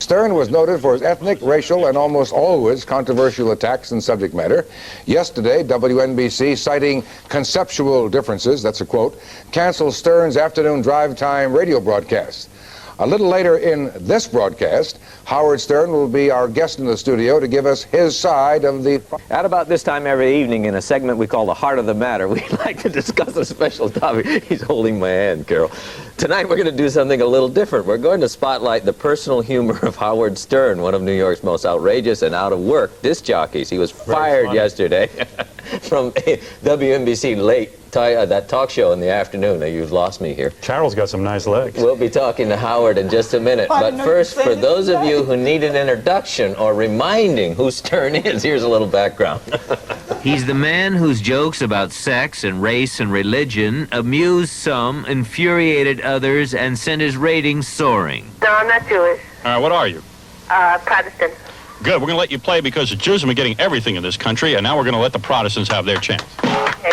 Stern was noted for his ethnic, racial, and almost always controversial attacks and subject matter. Yesterday, WNBC, citing conceptual differences, that's a quote, canceled Stern's afternoon drive time radio broadcast. A little later in this broadcast, Howard Stern will be our guest in the studio to give us his side of the... At about this time every evening, in a segment we call The Heart of the Matter, we like to discuss a special topic. He's holding my hand, Carol. Tonight we're going to do something a little different. We're going to spotlight the personal humor of Howard Stern, one of New York's most outrageous and out-of-work disc jockeys. He was fired yesterday from WNBC late. That talk show in the afternoon. You've lost me here. Carol's got some nice legs. We'll be talking to Howard in just a minute. But first, for those of you who need an introduction or reminding who Stern is, here's a little background. He's the man whose jokes about sex and race and religion amused some, infuriated others, and sent his ratings soaring. No, I'm not Jewish. What are you? Protestant. Good. We're going to let you play because the Jews have been getting everything in this country, and now we're going to let the Protestants have their chance. Okay.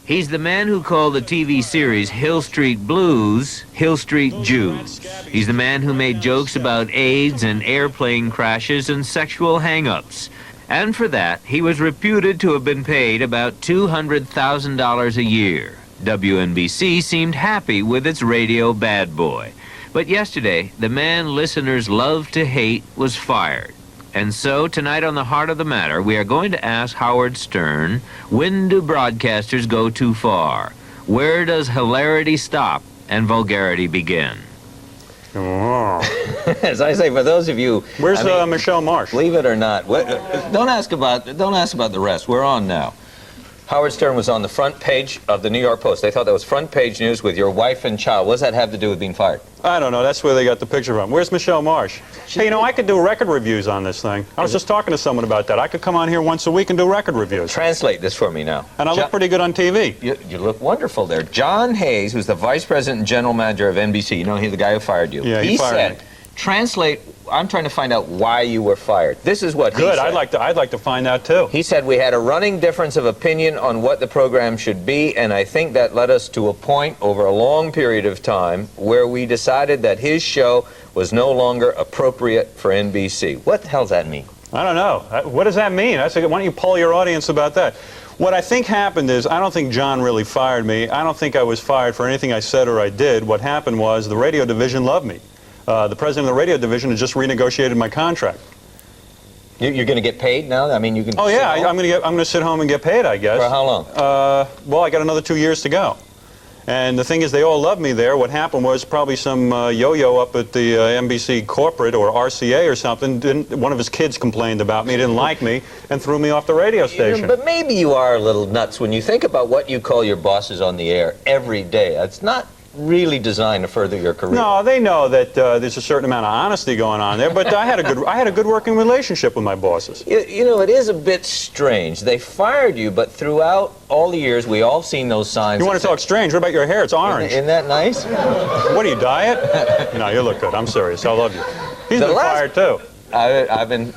He's the man who called the TV series Hill Street Blues, Hill Street Jews. He's the man who made jokes about AIDS and airplane crashes and sexual hang-ups. And for that, he was reputed to have been paid about $200,000 a year. WNBC seemed happy with its radio bad boy. But yesterday, the man listeners love to hate was fired. And so, tonight on The Heart of the Matter, we are going to ask Howard Stern, when do broadcasters go too far? Where does hilarity stop and vulgarity begin? Oh. As I say, for those of you... Where's Michelle Marsh? Believe it or not, don't ask about the rest. We're on now. Howard Stern was on the front page of the New York Post. They thought that was front page news with your wife and child. What does that have to do with being fired? I don't know. That's where they got the picture from. Where's Michelle Marsh? Hey, you know, I could do record reviews on this thing. I was just talking to someone about that. I could come on here once a week and do record reviews. Translate this for me now. And I look pretty good on TV. You look wonderful there. John Hayes, who's the vice president and general manager of NBC, you know, he's the guy who fired you. Yeah, he fired me. Translate, I'm trying to find out why you were fired. This is what he said. Good, I'd like to find out too. He said, we had a running difference of opinion on what the program should be, and I think that led us to a point over a long period of time where we decided that his show was no longer appropriate for NBC. What the hell does that mean? I don't know. What does that mean? Why don't you poll your audience about that? What I think happened is, I don't think John really fired me. I don't think I was fired for anything I said or I did. What happened was the radio division loved me. The president of the radio division has just renegotiated my contract. You're going to get paid now? I mean, you can. Oh yeah, I'm going to sit home and get paid, I guess. For how long? Well, I got another 2 years to go. And the thing is, they all love me there. What happened was probably some yo-yo up at the NBC corporate or RCA or something. One of his kids complained about me, didn't like me, and threw me off the radio station. But maybe you are a little nuts when you think about what you call your bosses on the air every day. It's not really designed to further your career. No, they know that there's a certain amount of honesty going on there, but I had a good working relationship with my bosses. You know, it is a bit strange. They fired you, but throughout all the years, we all seen those signs. You want to talk strange? What about your hair? It's orange. Isn't that nice? What do you, dye it? No, you look good. I'm serious. I love you. He's been fired too. I've been,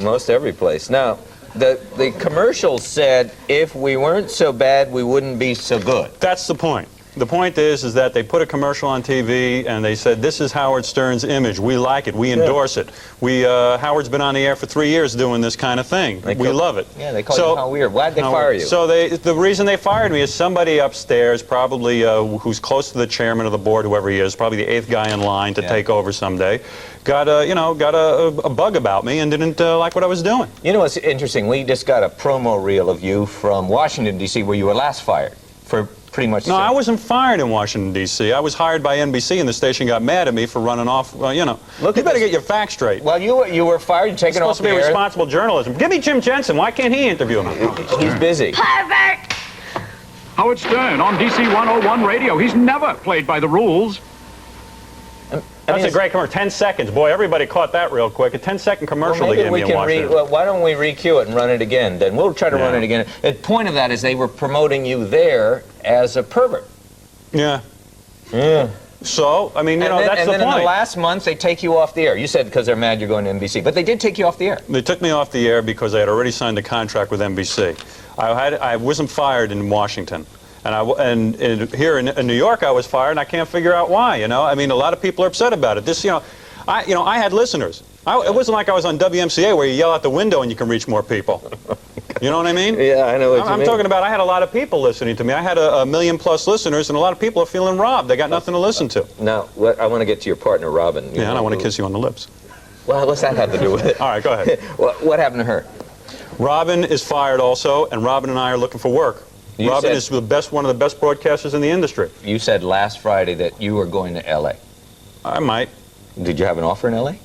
most every place. Now, the commercial said if we weren't so bad, we wouldn't be so good. That's the point. The point is that they put a commercial on TV and they said, this is Howard Stern's image. We like it. We endorse it. Howard's been on the air for 3 years doing this kind of thing. We love it. Yeah, they call you how weird. Why'd they fire you? So the reason they fired me is somebody upstairs, probably who's close to the chairman of the board, whoever he is, probably the 8th guy in line to take over someday, got a bug about me and didn't like what I was doing. You know what's interesting? We just got a promo reel of you from Washington, D.C., where you were last fired for pretty much. No, I wasn't fired in Washington, D.C. I was hired by NBC, and the station got mad at me for running off. You better get your facts straight. Well, you were fired. You're taken off the air. It's supposed to be responsible journalism. Give me Jim Jensen. Why can't he interview me? He's busy. Pervert! Howard Stern on DC 101 radio. He's never played by the rules. That's a great commercial. 10 seconds. Boy, everybody caught that real quick. A 10-second commercial they gave me in Washington. Why don't we re-cue it and run it again? Then we'll try to run it again. The point of that is they were promoting you there as a pervert. Yeah. Yeah. So, I mean, that's the point. And then in the last month, they take you off the air. You said because they're mad you're going to NBC. But they did take you off the air. They took me off the air because I had already signed a contract with NBC. I wasn't fired in Washington. And here in New York, I was fired, and I can't figure out why, I mean, a lot of people are upset about it. I had listeners. It wasn't like I was on WMCA where you yell out the window and you can reach more people. You know what I mean? Yeah, I know what you mean. I'm talking about I had a lot of people listening to me. I had a million plus listeners, and a lot of people are feeling robbed. They got nothing to listen to. Now, I want to get to your partner, Robin. Yeah, and I want to kiss you on the lips. Well, what's that have to do with it? All right, go ahead. What happened to her? Robin is fired also, and Robin and I are looking for work. Robin is one of the best broadcasters in the industry. You said last Friday that you were going to L.A. I might. Did you have an offer in L.A.?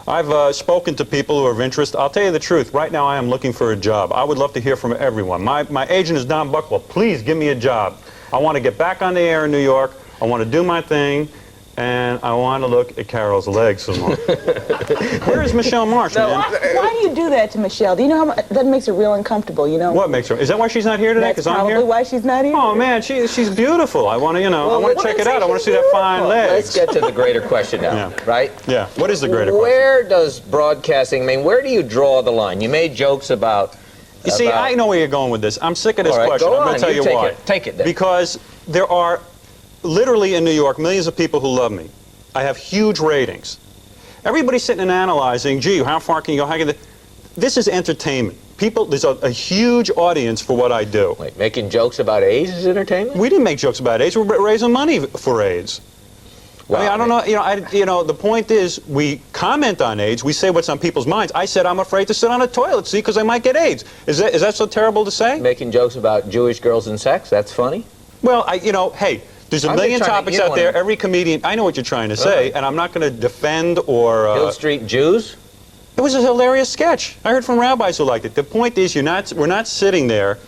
I've spoken to people who are of interest. I'll tell you the truth. Right now, I am looking for a job. I would love to hear from everyone. My agent is Don Buckwell. Please give me a job. I want to get back on the air in New York. I want to do my thing. And I want to look at Carol's legs some more. Where is Michelle Marsh, man? Why do you do that to Michelle? Do you know how much, that makes her real uncomfortable, you know? What makes her? Is that why she's not here today? That's Because I'm here? probably why she's not here. Oh, man, she's beautiful. I want to, I want to check it out. I want to see that fine legs. Let's get to the greater question now, Yeah. right? Yeah. What is the greater question? Where does broadcasting, where do you draw the line? You made jokes about... You see, I know where you're going with this. I'm sick of this All right, question. go I'm going on. to tell you why. Take it then. Because there are literally in New York millions of people who love me. I have huge ratings. Everybody's sitting and analyzing, gee, how far can you go? How can this is entertainment. There's a huge audience for what I do. Wait, making jokes about AIDS is entertainment? We didn't make jokes about AIDS. We're raising money for AIDS. Well, I don't know. The point is, we comment on AIDS. We say what's on people's minds. I said I'm afraid to sit on a toilet seat because I might get AIDS. Is that so terrible to say? Making jokes about Jewish girls and sex? That's funny. Well, hey. There's a million topics out there. Every comedian, I know what you're trying to say, and I'm not going to defend or... Hill Street Jews? It was a hilarious sketch. I heard from rabbis who liked it. The point is, we're not sitting there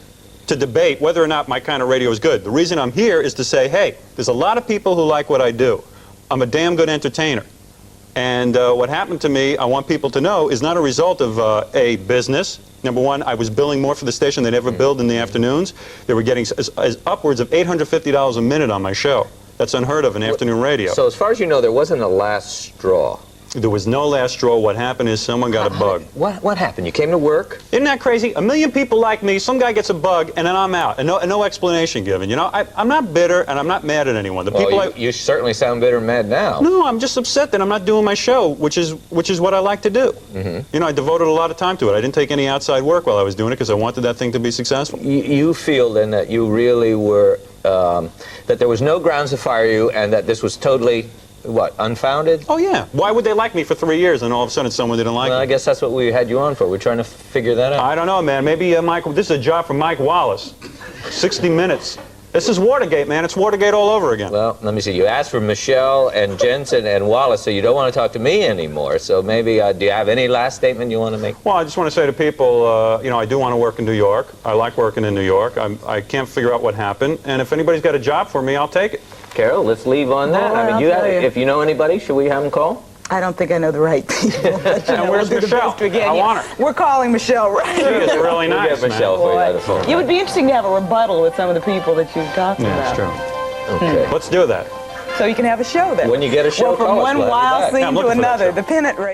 to debate whether or not my kind of radio is good. The reason I'm here is to say, hey, there's a lot of people who like what I do. I'm a damn good entertainer. And what happened to me, I want people to know, is not a result of a business. Number one, I was billing more for the station than ever billed in the afternoons. They were getting as upwards of $850 a minute on my show. That's unheard of in afternoon radio. So as far as you know, there wasn't a last straw. There was no last straw. What happened is someone got a bug. What happened? You came to work? Isn't that crazy? A million people like me, some guy gets a bug, and then I'm out, and no explanation given. I'm not bitter, and I'm not mad at anyone. The people you certainly sound bitter and mad now. No, I'm just upset that I'm not doing my show, which is what I like to do. Mm-hmm. I devoted a lot of time to it. I didn't take any outside work while I was doing it because I wanted that thing to be successful. You feel then that you really were, that there was no grounds to fire you, and that this was totally... What, unfounded? Oh, yeah. Why would they like me for 3 years and all of a sudden someone didn't like me? I guess that's what we had you on for. We're trying to figure that out. I don't know, man. Maybe this is a job for Mike Wallace. 60 Minutes. This is Watergate, man. It's Watergate all over again. Well, let me see. You asked for Michelle and Jensen and Wallace, so you don't want to talk to me anymore. So maybe, do you have any last statement you want to make? Well, I just want to say to people, I do want to work in New York. I like working in New York. I can't figure out what happened. And if anybody's got a job for me, I'll take it. Carol, let's leave on that. Well, if you know anybody, should we have them call? I don't think I know the right people. But, And where's Michelle? I want her. We're calling Michelle right She is really We'll nice, get Michelle for you by the phone. It would be interesting to have a rebuttal with some of the people that you've talked Yeah, about. it's true. Okay. Let's do that. So you can have a show then. When you get a show, Well, from call us. one We'll have you wild back. scene Yeah, I'm to looking for that another, show. the pennant race.